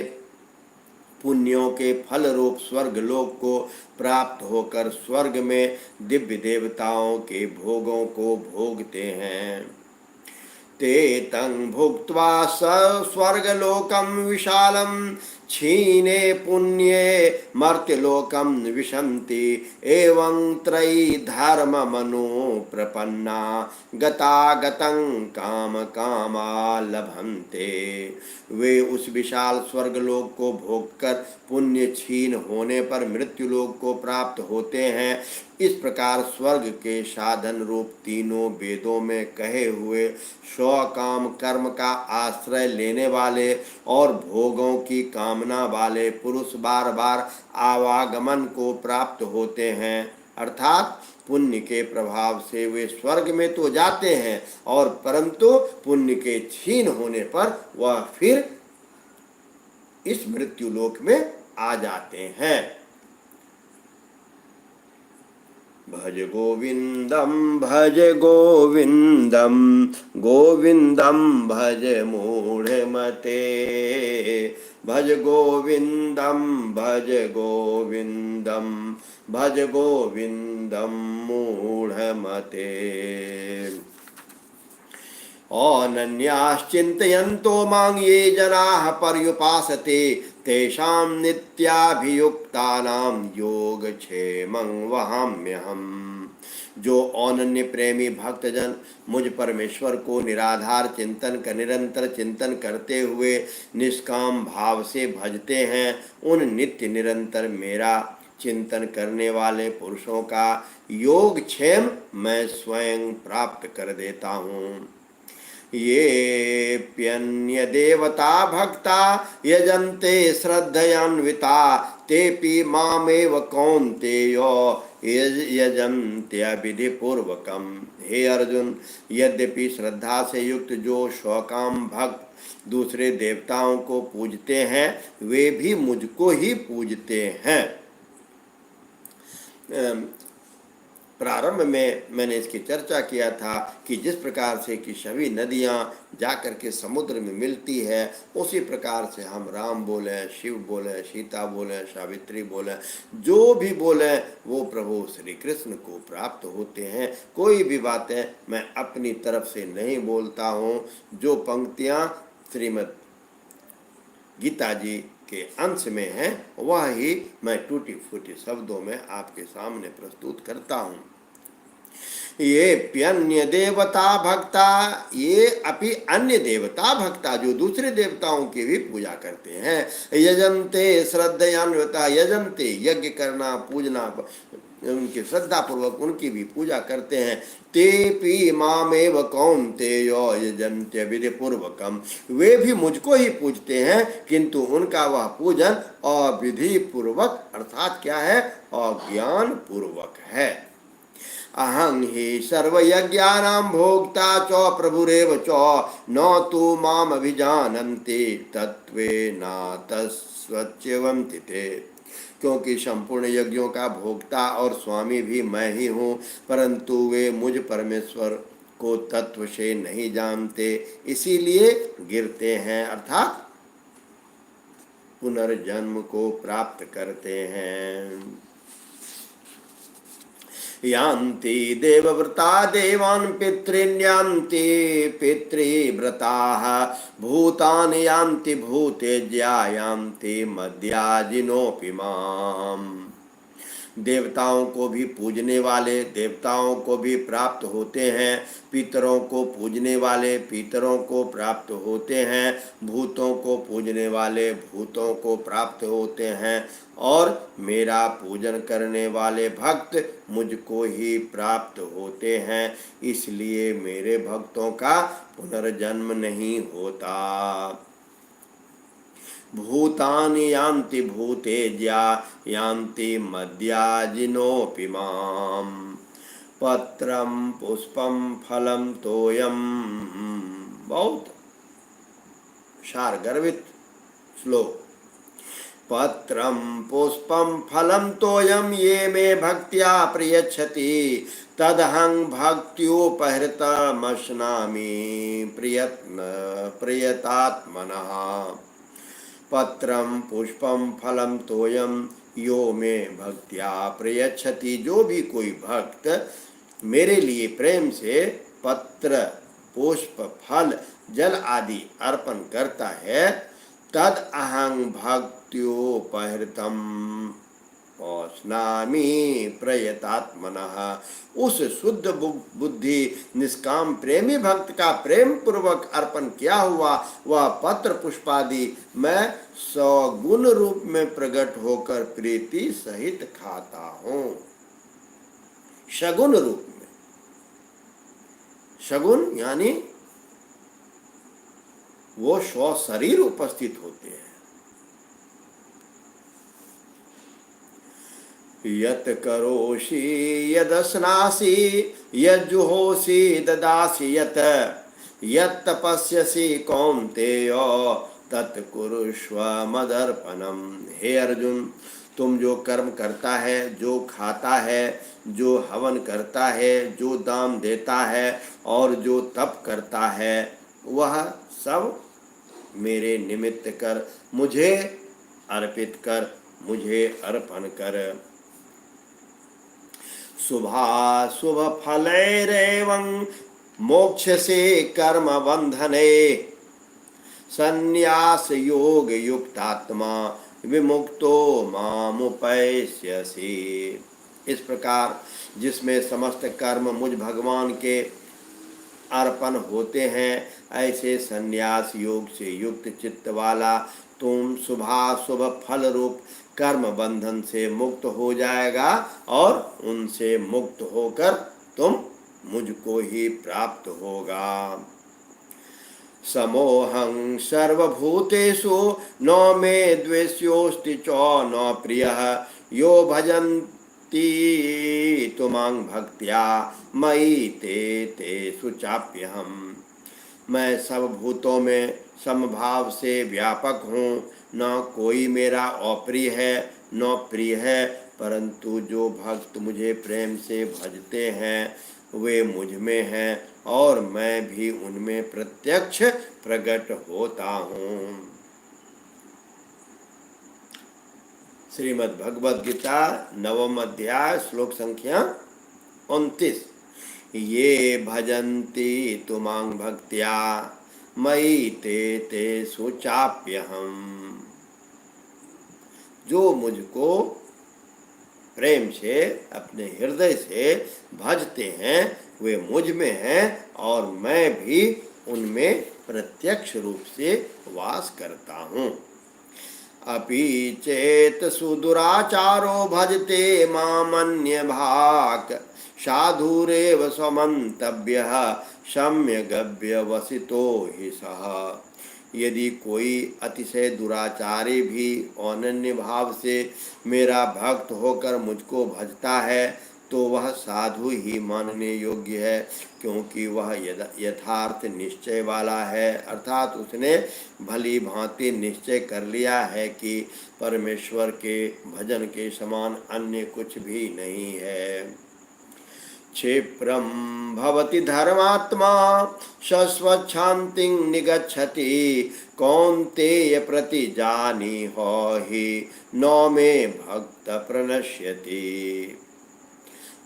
पुण्यों के फल रूप स्वर्ग लोक को प्राप्त होकर स्वर्ग में दिव्य देवताओं के भोगों को भोगते हैं। ते तं भुक्त्वा स स्वर्गलोकं विशालं क्षीणे पुण्ये मर्त्यलोकं विशन्ति एवं त्रयी धर्म मनो प्रपन्ना गतागतं काम कामा लभन्ते। वे उस विशाल स्वर्गलोक को भोगकर पुण्य क्षीण होने पर मृत्युलोक को प्राप्त होते हैं। इस प्रकार स्वर्ग के साधन रूप तीनों वेदों में कहे हुए स्वकाम कर्म का आश्रय लेने वाले और भोगों की कामना वाले पुरुष बार बार आवागमन को प्राप्त होते हैं। अर्थात पुण्य के प्रभाव से वे स्वर्ग में तो जाते हैं और परंतु पुण्य के क्षीण होने पर वह फिर इस मृत्युलोक में आ जाते हैं। भज गोविंदम गोविंदम भज मूढ़मते। भज गोविंदम भज गोविंदम मूढ़मते। अनन्याश्चिन्तयन्तो मां ये जनाः पर्युपासते तेषां नित्याभियुक्तानां योगक्षेमं वहाम्यहम्। जो अनन्य प्रेमी भक्तजन मुझ परमेश्वर को निराधार चिंतन का निरंतर चिंतन करते हुए निष्काम भाव से भजते हैं, उन नित्य निरंतर मेरा चिंतन करने वाले पुरुषों का योगक्षेम मैं स्वयं प्राप्त कर देता हूँ। ये प्यन्य देवता भक्ता यजन्ते श्रद्धयान्विता तेपि मामेव कौन्तेयो यजन्त्य पूर्वकम। हे अर्जुन, यद्यपि श्रद्धा से युक्त जो स्वकाम भक्त दूसरे देवताओं को पूजते हैं वे भी मुझको ही पूजते हैं। प्रारंभ में मैंने इसकी चर्चा किया था कि जिस प्रकार से कि सभी नदियाँ जाकर के समुद्र में मिलती है उसी प्रकार से हम राम बोले, शिव बोले, सीता बोले, सावित्री बोले, जो भी बोले वो प्रभु श्री कृष्ण को प्राप्त होते हैं। कोई भी बातें मैं अपनी तरफ से नहीं बोलता हूँ। जो पंक्तियाँ श्रीमद् गीता जी के अंश में है वह ही मैं टूटी फूटी शब्दों में आपके सामने प्रस्तुत करता हूँ। ये प्यन्य देवता भक्ता, ये अपि अन्य देवता भक्ता जो दूसरे देवताओं की भी पूजा करते हैं। यजन्ते श्रद्धयान्विता, यजन्ते यज्ञ करना पूजना, उनकी श्रद्धा पूर्वक उनकी भी पूजा करते हैं। तेपि मामेव कौन्तेयो यजन्त्य विधि पूर्वकम, वे भी मुझको ही पूजते हैं किंतु उनका वह पूजन अविधि पूर्वक अर्थात क्या है, अज्ञान पूर्वक है। अहं हि सर्वयज्ञानां भोक्ता च प्रभुरेव च न तु माम अभिजानन्ति तत्त्वेन तस्वच्यवन्ति ते। क्योंकि संपूर्ण यज्ञों का भोक्ता और स्वामी भी मैं ही हूँ, परंतु वे मुझ परमेश्वर को तत्व से नहीं जानते, इसीलिए गिरते हैं अर्थात पुनर्जन्म को प्राप्त करते हैं। यान्ति देवव्रता देवान् पितॄन्यान्ति पितृव्रताः भूतानि यान्ति भूतेज्या यान्ति मद्याजिनोऽपि माम्। देवताओं को भी पूजने वाले देवताओं को भी प्राप्त होते हैं, पितरों को पूजने वाले पितरों को प्राप्त होते हैं, भूतों को पूजने वाले भूतों को प्राप्त होते हैं और मेरा पूजन करने वाले भक्त मुझको ही प्राप्त होते हैं। इसलिए मेरे भक्तों का पुनर्जन्म नहीं होता। भूतानि यान्ति भूतेज्या यान्ति मद्याजिनोऽपि माम्। पत्रं पुष्पं फलं तोयं, बहुत सारगर्भित श्लोक। पत्रं पुष्पं फलं तोयं ये मे भक्त्या प्रयच्छति तदहं भक्त्युपहृतमश्नामि प्रियतात्मनः। पत्रम पुष्पम फलम तोयम यो में भक्त्या प्रयच्छति, जो भी कोई भक्त मेरे लिए प्रेम से पत्र पुष्प फल जल आदि अर्पण करता है तद अहं भक्त्योपहृतम स्नामी प्रयतात्मनः। उस शुद्ध बुद्धि निष्काम प्रेमी भक्त का प्रेम पूर्वक अर्पण किया हुआ वह पत्र पुष्पादि मैं सगुण रूप में प्रकट होकर प्रीति सहित खाता हूँ। सगुण रूप में, सगुण यानी वो स्व शरीर उपस्थित होते हैं। यत करोषि यदस्नासि यज्जुहोषि ददासि यत यत तपस्यसि कौन्तेय तत् कुरुष्व मदर्पणम। हे अर्जुन, तुम जो कर्म करता है, जो खाता है, जो हवन करता है, जो दान देता है और जो तप करता है, वह सब मेरे निमित्त कर, मुझे अर्पित कर, मुझे अर्पण कर। शुभाशुभ फलैरेवं मोक्षसे कर्म बंधने संन्यास योग युक्तात्मा विमुक्तो मामुपैस्यसि। इस प्रकार जिसमें समस्त कर्म मुझ भगवान के अर्पण होते हैं, ऐसे संन्यास योग से युक्त चित्त वाला तुम शुभाशुभ फल रूप कर्म बंधन से मुक्त हो जाएगा और उनसे मुक्त होकर तुम मुझको ही प्राप्त होगा। समोहं सर्वभूतेषु न मे द्वेष्योऽस्ति च न प्रियः यो भजन्ति तुमां भक्त्या मयि ते तेषु चाप्यहम्। मैं सब भूतों में समभाव से व्यापक हूँ, न कोई मेरा अप्रिय है न प्रिय है, परंतु जो भक्त मुझे प्रेम से भजते हैं वे मुझ में हैं और मैं भी उनमें प्रत्यक्ष प्रकट होता हूँ। श्रीमद् भगवद गीता 9वां अध्याय श्लोक संख्या 29। ये भजन्ति तुमां भक्त्या मयि ते तेषु चाप्यहम्। जो मुझको प्रेम से अपने हृदय से भजते हैं वे मुझ में हैं और मैं भी उनमें प्रत्यक्ष रूप से वास करता हूँ। अपि चेत सुदुराचारो भजते मामन्य भाक् साधुरेव समन्तव्यः सम्यगव्य वसितो हि सः। यदि कोई अतिशय दुराचारी भी अनन्य भाव से मेरा भक्त होकर मुझको भजता है तो वह साधु ही मानने योग्य है, क्योंकि वह यथार्थ निश्चय वाला है, अर्थात उसने भली भांति निश्चय कर लिया है कि परमेश्वर के भजन के समान अन्य कुछ भी नहीं है। क्षिप्रं भवति धर्मात्मा शश्वच्छान्तिं निगच्छति कौन्तेय प्रतिजानीहो हि न मे भक्त प्रणश्यति।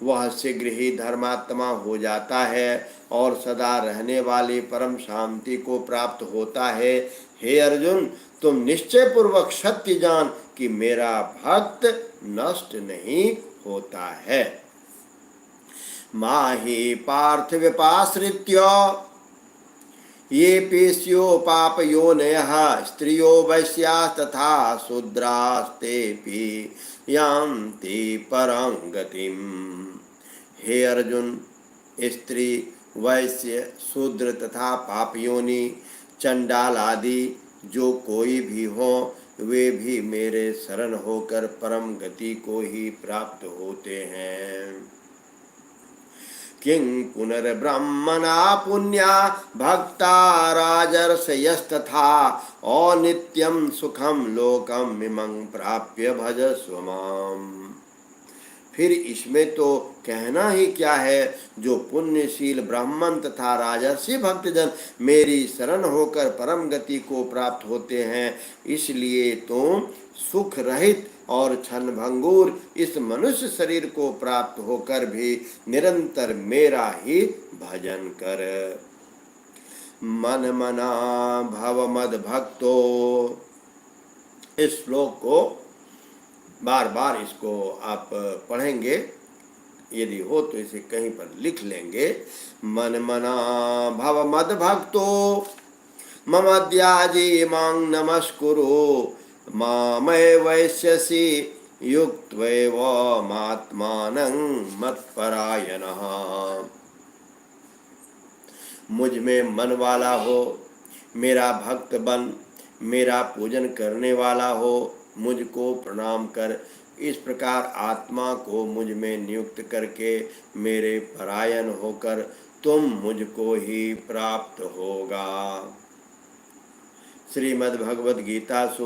वह शीघ्र ही धर्मात्मा हो जाता है और सदा रहने वाली परम शांति को प्राप्त होता है। हे अर्जुन, तुम निश्चय पूर्वक सत्य जान कि मेरा भक्त नष्ट नहीं होता है। माहि पार्थ विपाश्रित्य ये पेश्यो पापयोनयः स्त्रियो वैश्यास्तथा शूद्रास्तेऽपि यान्ति परां गतिम्। हे अर्जुन, स्त्री, वैश्य, शूद्र तथा पापयोनि, चंडाल आदि जो कोई भी हो वे भी मेरे शरण होकर परम गति को ही प्राप्त होते हैं। किं पुनर्ब्रह्मणा पुण्या भक्ता राजर्षयस्तथा अनित्यं सुखं लोकम् इमं प्राप्य भजस्व माम्। फिर इसमें तो कहना ही क्या है, जो पुण्यशील ब्राह्मण तथा राजर्षि भक्तजन मेरी शरण होकर परम गति को प्राप्त होते हैं, इसलिए तुम सुख रहित और क्षणभंगुर इस मनुष्य शरीर को प्राप्त होकर भी निरंतर मेरा ही भजन कर। मन मना भव मद भक्तो इस श्लोक को बार बार इसको आप पढ़ेंगे, यदि हो तो इसे कहीं पर लिख लेंगे। मन मना भव मद भक्तो मम त्याजी मां नमस्कुरु मामय वैश्यसि युक्त्वैव मात्मानं मत्परायणः। मुझ में मन वाला हो, मेरा भक्त बन, मेरा पूजन करने वाला हो, मुझको प्रणाम कर। इस प्रकार आत्मा को मुझ में नियुक्त करके मेरे परायण होकर तुम मुझको ही प्राप्त होगा। श्रीमद् भगवद गीता सु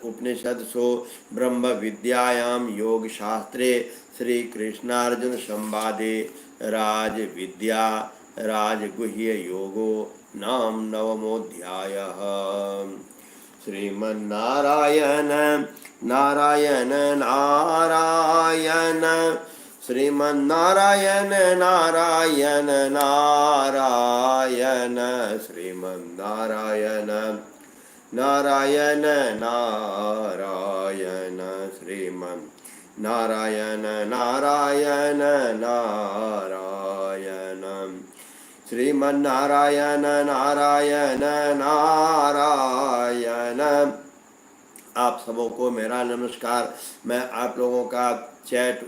उपनिषद सु ब्रह्म विद्यायाम योग शास्त्रे श्री कृष्णार्जुन संवादे राज विद्या राजगुह्य योगो नाम नवमोऽध्यायः। श्रीमन्नारायण नारायण नारायण श्रीमन्नारायण नारायण नारायण श्रीमन्नारायण नारायण नारायण श्रीमन्नारायण नारायण नारायण श्रीमन्नारायण नारायण नारायण। आप सबों को मेरा नमस्कार। मैं आप लोगों का चैट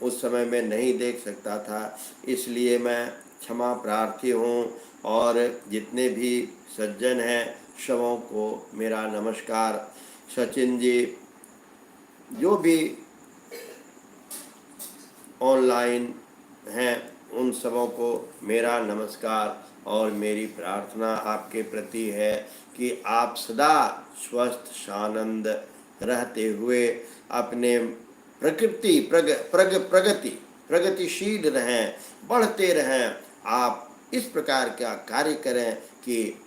उस समय में नहीं देख सकता था, इसलिए मैं क्षमा प्रार्थी हूँ। और जितने भी सज्जन हैं सबों को मेरा नमस्कार। सचिन जी, जो भी ऑनलाइन हैं उन सबों को मेरा नमस्कार और मेरी प्रार्थना आपके प्रति है कि आप सदा स्वस्थ सानंद रहते हुए अपने प्रगतिशील रहें, बढ़ते रहें। आप इस प्रकार का कार्य करें कि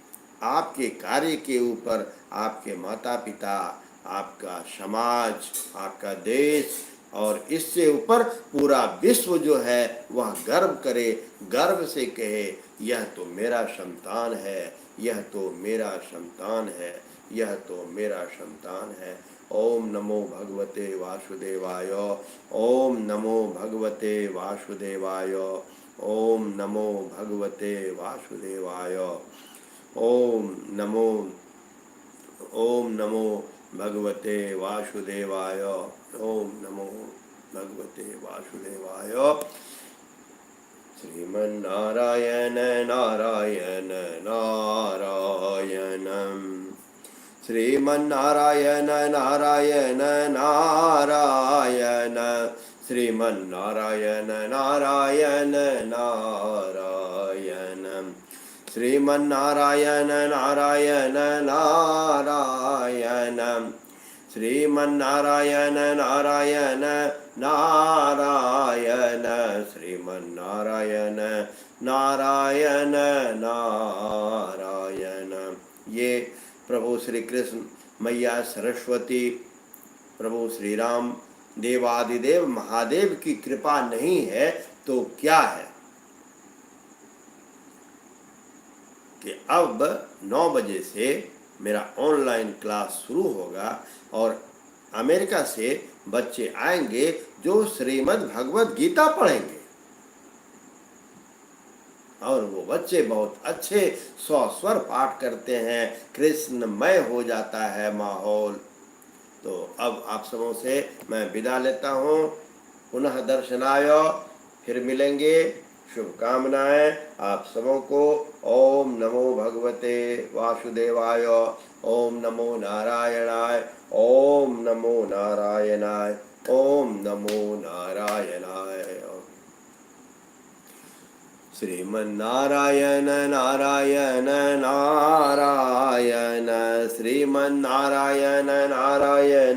आपके कार्य के ऊपर आपके माता पिता, आपका समाज, आपका देश और इससे ऊपर पूरा विश्व जो है वह गर्व करे, गर्व से कहे यह तो मेरा संतान है, यह तो मेरा संतान है, यह तो मेरा संतान है। ओम नमो भगवते वासुदेवाय। ओम नमो भगवते वासुदेवाय। ओम नमो भगवते वासुदेवाय। ओम नमो भगवते वासुदेवाय। ओम नमो भगवते वासुदेवाय। श्रीमन्नारायण नारायण नारायण श्रीमन्नारायण नारायण नारायण श्रीमन्नारायण नारायण नारायण श्रीमन्नारायण नारायण नारायण श्रीमन्नारायण नारायण नारायण श्रीमन्नारायण नारायण नारायण। ये प्रभु श्री कृष्ण, मैया सरस्वती, प्रभु श्री राम, देवादिदेव महादेव की कृपा नहीं है तो क्या है कि अब 9 बजे से मेरा ऑनलाइन क्लास शुरू होगा और अमेरिका से बच्चे आएंगे जो श्रीमद् भगवद गीता पढ़ेंगे और वो बच्चे बहुत अच्छे स्वस्वर पाठ करते हैं, कृष्णमय हो जाता है माहौल। तो अब आप सबों से मैं विदा लेता हूँ। पुनः दर्शनाय, फिर मिलेंगे। शुभकामनाएं आप सबों को। ओम नमो भगवते वासुदेवाय। ओम नमो नारायणाय। ओम नमो नारायणाय। ओम नमो नारायणाय। श्रीमन्नारायण नारायण नारायण श्रीमन्नारायण नारायण